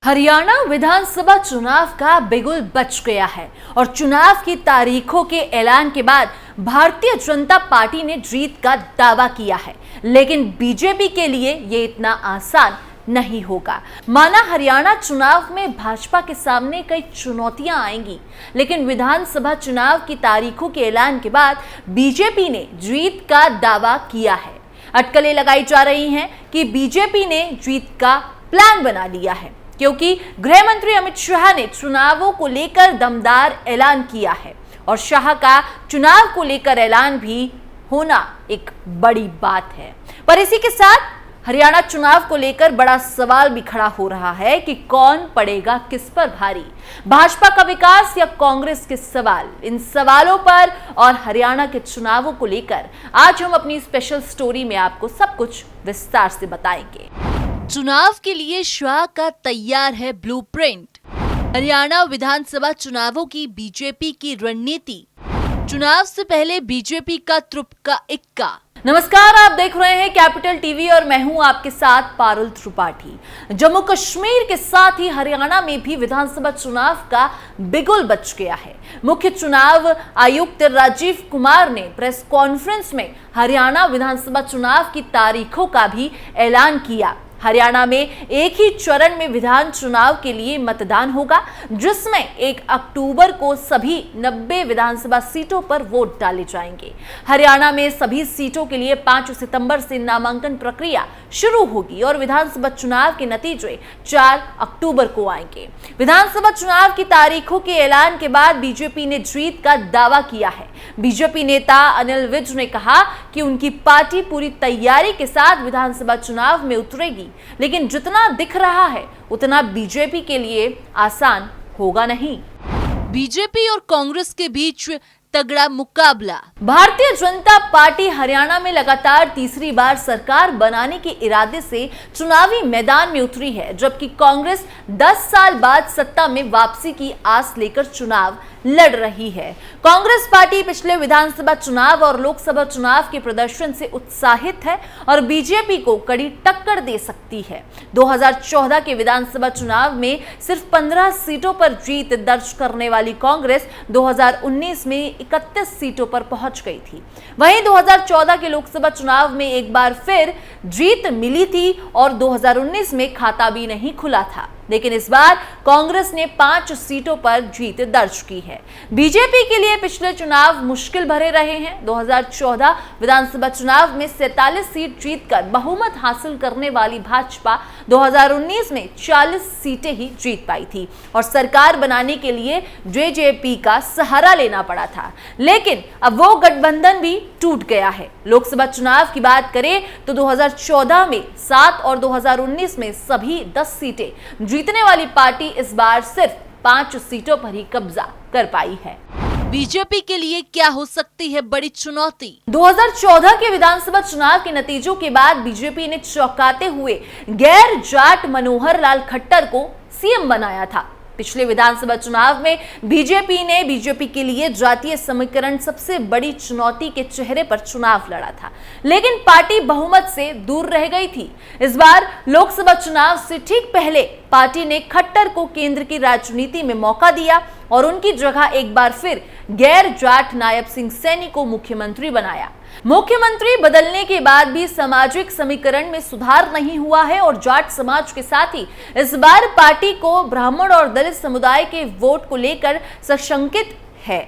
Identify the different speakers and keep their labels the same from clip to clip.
Speaker 1: हरियाणा विधानसभा चुनाव का बिगुल बज गया है और चुनाव की तारीखों के ऐलान के बाद भारतीय जनता पार्टी ने जीत का दावा किया है, लेकिन बीजेपी के लिए ये इतना आसान नहीं होगा। माना हरियाणा चुनाव में भाजपा के सामने कई चुनौतियां आएंगी, लेकिन विधानसभा चुनाव की तारीखों के ऐलान के बाद बीजेपी ने जीत का दावा किया है। अटकलें लगाई जा रही हैं कि बीजेपी ने जीत का प्लान बना लिया है, क्योंकि गृह मंत्री अमित शाह ने चुनावों को लेकर दमदार ऐलान किया है और शाह का चुनाव को लेकर ऐलान भी होना एक बड़ी बात है। पर इसी के साथ हरियाणा चुनाव को लेकर बड़ा सवाल भी खड़ा हो रहा है कि कौन पड़ेगा किस पर भारी, भाजपा का विकास या कांग्रेस के सवाल। इन सवालों पर और हरियाणा के चुनावों को लेकर आज हम अपनी स्पेशल स्टोरी में आपको सब कुछ विस्तार से बताएंगे। चुनाव के लिए शाह का तैयार है ब्लूप्रिंट। हरियाणा विधानसभा चुनावों की बीजेपी की रणनीति, चुनाव से पहले बीजेपी का तुपका इक्का। नमस्कार, आप देख रहे हैं कैपिटल टीवी और मैं हूं आपके साथ पारुल त्रिपाठी। जम्मू कश्मीर के साथ ही हरियाणा में भी विधानसभा चुनाव का बिगुल बज गया है। मुख्य चुनाव आयुक्त राजीव कुमार ने प्रेस कॉन्फ्रेंस में हरियाणा विधानसभा चुनाव की तारीखों का भी ऐलान किया। हरियाणा में एक ही चरण में विधान चुनाव के लिए मतदान होगा, जिसमें 1 अक्टूबर को सभी 90 विधानसभा सीटों पर वोट डाले जाएंगे। हरियाणा में सभी सीटों के लिए 5 सितंबर से नामांकन प्रक्रिया शुरू होगी और विधानसभा चुनाव के नतीजे 4 अक्टूबर को आएंगे। विधानसभा चुनाव की तारीखों के ऐलान के बाद बीजेपी ने जीत का दावा किया है। बीजेपी नेता अनिल विज ने कहा कि उनकी पार्टी पूरी तैयारी के साथ विधानसभा चुनाव में उतरेगी, लेकिन जितना दिख रहा है उतना बीजेपी के लिए आसान होगा नहीं। बीजेपी और कांग्रेस के बीच तगड़ा मुकाबला। भारतीय जनता पार्टी हरियाणा में लगातार तीसरी बार सरकार बनाने के इरादे से चुनावी मैदान में उतरी है, जबकि कांग्रेस 10 साल बाद सत्ता में वापसी की आस लेकर चुनाव लड़ रही है। कांग्रेस पार्टी पिछले विधानसभा चुनाव और लोकसभा चुनाव के प्रदर्शन से उत्साहित है और बीजेपी को कड़ी टक्कर दे सकती है। 2014 के विधानसभा चुनाव में सिर्फ 15 सीटों पर जीत दर्ज करने वाली कांग्रेस 2019 में 31 सीटों पर पहुंच गई थी। वहीं 2014 के लोकसभा चुनाव में एक बार फिर जीत मिली थी और 2019 में खाता भी नहीं खुला था, लेकिन इस बार कांग्रेस ने 5 सीटों पर जीत दर्ज की है। बीजेपी के लिए पिछले चुनाव मुश्किल भरे रहे हैं। 2014 विधानसभा चुनाव में 47 सीट जीतकर बहुमत हासिल करने वाली भाजपा 2019 में 40 सीटें ही जीत पाई थी और सरकार बनाने के लिए जेजेपी का सहारा लेना पड़ा था, लेकिन अब वो गठबंधन भी टूट गया है। लोकसभा चुनाव की बात करें तो 2014 में 7 और 2019 में सभी 10 सीटें जीतने वाली पार्टी इस बार सिर्फ 5 सीटों पर ही कब्जा कर पाई है। बीजेपी के लिए क्या हो सकती है बड़ी चुनौती? 2014 के विधानसभा चुनाव के नतीजों के बाद बीजेपी ने चौंकाते हुए गैर जाट मनोहर लाल खट्टर को सीएम बनाया था। पिछले विधानसभा चुनाव में बीजेपी के लिए जातीय समीकरण सबसे बड़ी चुनौती के चेहरे पर चुनाव लड़ा था, लेकिन पार्टी बहुमत से दूर रह गई थी। इस बार लोकसभा चुनाव से ठीक पहले पार्टी ने खट्टर को केंद्र की राजनीति में मौका दिया और उनकी जगह एक बार फिर गैर जाट नायब सिंह सैनी को मुख्यमंत्री बनाया। मुख्यमंत्री बदलने के बाद भी सामाजिक समीकरण में सुधार नहीं हुआ है और जाट समाज के साथ ही इस बार पार्टी को ब्राह्मण और दलित समुदाय के वोट को लेकर सशंकित है।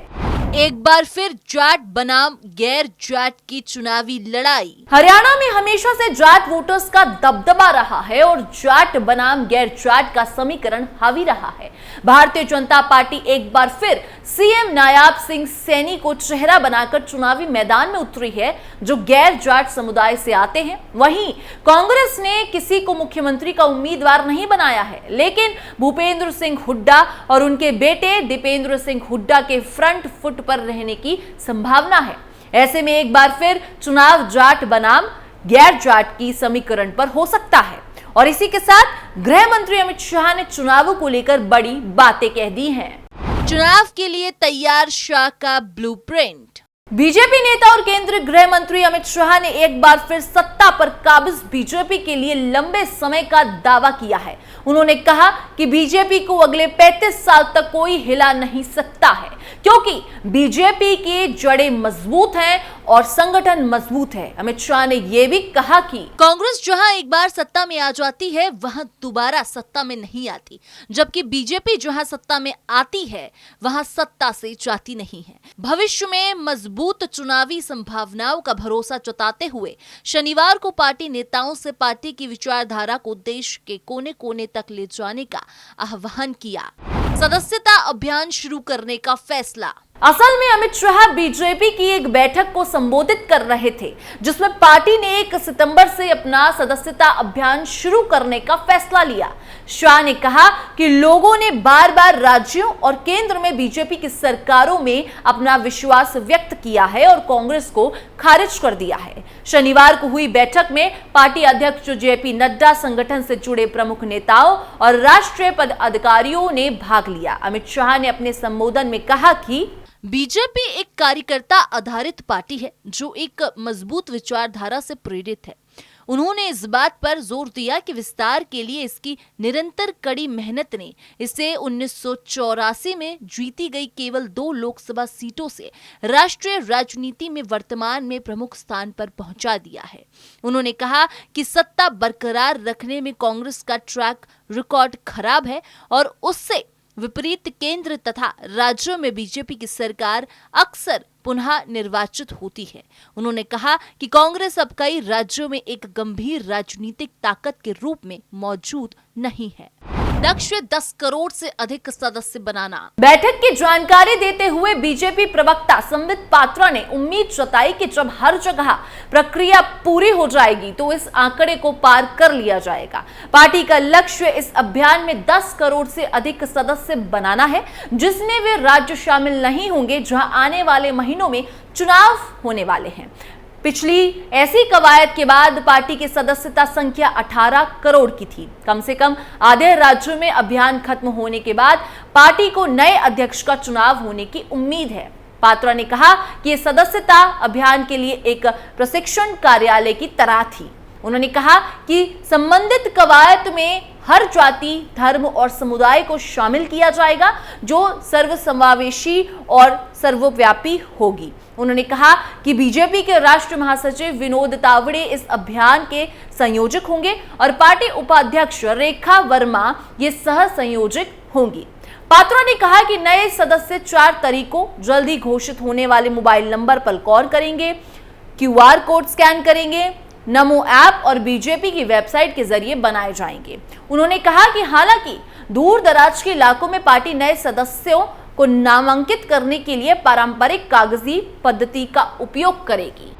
Speaker 1: एक बार फिर जाट बनाम गैर जाट की चुनावी लड़ाई। हरियाणा में हमेशा से जाट वोटर्स का दबदबा रहा है और जाट बनाम गैर जाट का समीकरण हावी रहा है। भारतीय जनता पार्टी एक बार फिर सीएम नायब सिंह सैनी को चेहरा बनाकर चुनावी मैदान में उतरी है, जो गैर जाट समुदाय से आते हैं। वहीं कांग्रेस ने किसी को मुख्यमंत्री का उम्मीदवार नहीं बनाया है, लेकिन भूपेंद्र सिंह हुड्डा और उनके बेटे दीपेंद्र सिंह हुड्डा के फ्रंट फुट पर रहने की संभावना है। ऐसे में एक बार फिर चुनाव जाट बनाम गैर जाट की समीकरण पर हो सकता है और इसी के साथ गृह मंत्री अमित शाह ने चुनावों को लेकर बड़ी बातें कह दी हैं। चुनाव के लिए तैयार शाह का ब्लूप्रिंट। बीजेपी नेता और केंद्रीय गृह मंत्री अमित शाह ने एक बार फिर सत्ता पर काबिज बीजेपी के लिए लंबे समय का दावा किया है। उन्होंने कहा कि बीजेपी को अगले 35 साल तक कोई हिला नहीं सकता है, क्योंकि बीजेपी की जड़ें मजबूत हैं और संगठन मजबूत है। अमित शाह ने यह भी कहा कि कांग्रेस जहां एक बार सत्ता में आ जाती है वहां दोबारा सत्ता में नहीं आती, जबकि बीजेपी जहां सत्ता में आती है वहां सत्ता से जाती नहीं है। भविष्य में मजबूत चुनावी संभावनाओं का भरोसा जताते हुए शनिवार को पार्टी नेताओं से पार्टी की विचारधारा को देश के कोने कोने तक ले जाने का आह्वान किया। सदस्यता अभियान शुरू करने का फैसला। असल में अमित शाह बीजेपी की एक बैठक को संबोधित कर रहे थे, जिसमें पार्टी ने 1 सितंबर से अपना सदस्यता अभियान शुरू करने का फैसला लिया। शाह ने कहा कि लोगों ने बार बार राज्यों और केंद्र में बीजेपी की सरकारों में अपना विश्वास व्यक्त किया है और कांग्रेस को खारिज कर दिया है। शनिवार को हुई बैठक में पार्टी अध्यक्ष जेपी नड्डा, संगठन से जुड़े प्रमुख नेताओं और राष्ट्रीय पदाधिकारियों ने भाग लिया। अमित शाह ने अपने संबोधन में कहा कि बीजेपी एक कार्यकर्ता आधारित पार्टी है जो एक मजबूत विचारधारा से प्रेरित है। उन्होंने इस बात पर जोर दिया कि विस्तार के लिए इसकी निरंतर कड़ी मेहनत ने इसे 1984 में जीती गई केवल 2 लोकसभा सीटों से राष्ट्रीय राजनीति में वर्तमान में प्रमुख स्थान पर पहुंचा दिया है। उन्होंने कहा कि सत्ता बरकरार रखने में कांग्रेस का ट्रैक रिकॉर्ड खराब है और उससे विपरीत केंद्र तथा राज्यों में बीजेपी की सरकार अक्सर पुनः निर्वाचित होती है। उन्होंने कहा कि कांग्रेस अब कई राज्यों में एक गंभीर राजनीतिक ताकत के रूप में मौजूद नहीं है। लक्ष्य 10 करोड़ से अधिक सदस्य बनाना। बैठक की जानकारी देते हुए बीजेपी प्रवक्ता संबित पात्रा ने उम्मीद जताई कि जब हर जगह प्रक्रिया पूरी हो जाएगी तो इस आंकड़े को पार कर लिया जाएगा। पार्टी का लक्ष्य इस अभियान में 10 करोड़ से अधिक सदस्य बनाना है, जिसमें वे राज्य शामिल नहीं होंगे जहां आने वाले महीनों में चुनाव होने वाले हैं। पिछली ऐसी कवायद के बाद पार्टी की सदस्यता संख्या 18 करोड़ की थी। कम से कम आधे राज्यों में अभियान खत्म होने के बाद पार्टी को नए अध्यक्ष का चुनाव होने की उम्मीद है। पात्रा ने कहा कि यह सदस्यता अभियान के लिए एक प्रशिक्षण कार्यालय की तरह थी। उन्होंने कहा कि संबंधित कवायद में हर जाति, धर्म और समुदाय को शामिल किया जाएगा, जो सर्वसमावेशी और सर्वव्यापी होगी। उन्होंने कहा कि बीजेपी के राष्ट्रीय महासचिव विनोद तावड़े इस अभियान के संयोजक होंगे और पार्टी उपाध्यक्ष रेखा वर्मा ये सह संयोजक होंगी। पात्रा ने कहा कि नए सदस्य 4 तारीखों जल्दी घोषित होने वाले मोबाइल नंबर पर कॉल करेंगे, QR कोड स्कैन करेंगे, नमो ऐप और बीजेपी की वेबसाइट के जरिए बनाए जाएंगे। उन्होंने कहा कि हालांकि दूर दराज के इलाकों में पार्टी नए सदस्यों को नामांकित करने के लिए पारंपरिक कागजी पद्धति का उपयोग करेगी।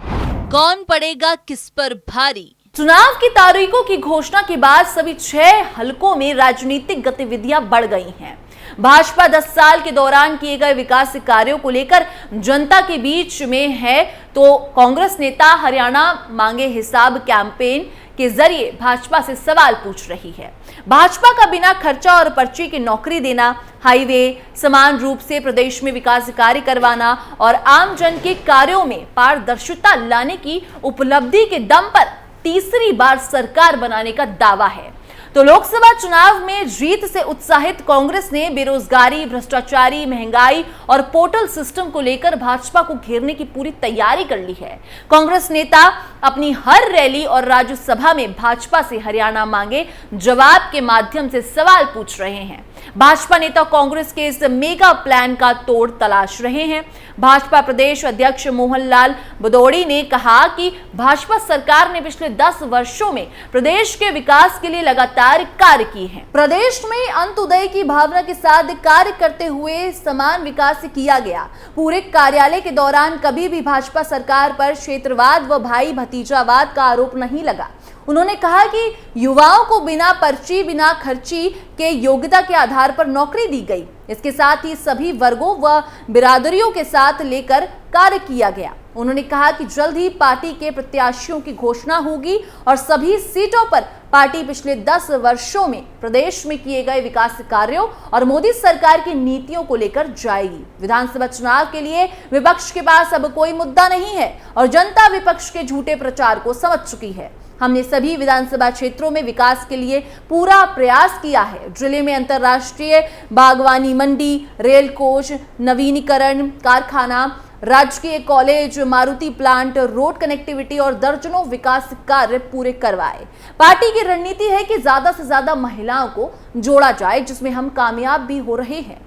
Speaker 1: कौन पड़ेगा किस पर भारी? चुनाव की तारीखों की घोषणा के बाद सभी 6 हलकों में राजनीतिक गतिविधियां बढ़ गई हैं। भाजपा 10 साल के दौरान किए गए विकास कार्यों को लेकर जनता के बीच में है, तो कांग्रेस नेता हरियाणा मांगे हिसाब कैंपेन के जरिए भाजपा से सवाल पूछ रही है। भाजपा का बिना खर्चा और पर्ची की नौकरी देना, हाईवे समान रूप से प्रदेश में विकास कार्य करवाना और आम जन के कार्यों में पारदर्शिता लाने की उपलब्धि के दम पर तीसरी बार सरकार बनाने का दावा है। तो लोकसभा चुनाव में जीत से उत्साहित कांग्रेस ने बेरोजगारी, भ्रष्टाचारी, महंगाई और पोर्टल सिस्टम को लेकर भाजपा को घेरने की पूरी तैयारी कर ली है। कांग्रेस नेता अपनी हर रैली और राज्यसभा में भाजपा से हरियाणा मांगे जवाब के माध्यम से सवाल पूछ रहे हैं। भाजपा नेता कांग्रेस के इस मेगा प्लान का तोड़ तलाश रहे हैं। भाजपा प्रदेश अध्यक्ष मोहन लाल भदौड़ी ने कहा कि भाजपा सरकार ने पिछले 10 वर्षों में प्रदेश के विकास के लिए लगातार कार्य किए हैं। प्रदेश में अंत्योदय की भावना के साथ कार्य करते हुए समान विकास किया गया। पूरे कार्यालय के दौरान कभी भी भाजपा सरकार पर क्षेत्रवाद व भाई भतीजावाद का आरोप नहीं लगा। उन्होंने कहा कि युवाओं को बिना पर्ची बिना खर्ची के योग्यता के आधार पर नौकरी दी गई। इसके साथ ही सभी वर्गों व बिरादरियों के साथ लेकर कार्य किया गया। उन्होंने कहा कि जल्द ही पार्टी के प्रत्याशियों की घोषणा होगी और सभी सीटों पर पार्टी पिछले 10 वर्षों में प्रदेश में किए गए विकास कार्यों और मोदी सरकार की नीतियों को लेकर जाएगी। विधानसभा चुनाव के लिए विपक्ष के पास अब कोई मुद्दा नहीं है और जनता विपक्ष के झूठे प्रचार को समझ चुकी है। हमने सभी विधानसभा क्षेत्रों में विकास के लिए पूरा प्रयास किया है। जिले में अंतर्राष्ट्रीय बागवानी मंडी, रेल कोच, नवीनीकरण कारखाना, राजकीय college, Maruti plant, road connectivity और दर्जनों विकास कार्य पूरे करवाए। पार्टी की रणनीति है कि ज्यादा से ज्यादा महिलाओं को जोड़ा जाए, जिसमें हम कामयाब भी हो रहे हैं।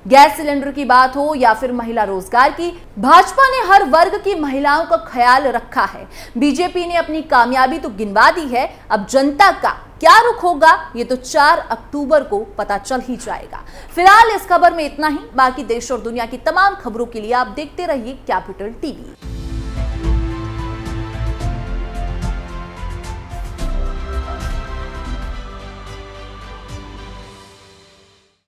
Speaker 1: गैस सिलेंडर की बात हो या फिर महिला रोजगार की, भाजपा ने हर वर्ग की महिलाओं का ख्याल रखा है। बीजेपी ने अपनी कामयाबी तो गिनवा दी है, अब जनता का क्या रुख होगा ये तो 4 अक्टूबर को पता चल ही जाएगा। फिलहाल इस खबर में इतना ही। बाकी देश और दुनिया की तमाम खबरों के लिए आप देखते रहिए कैपिटल टीवी।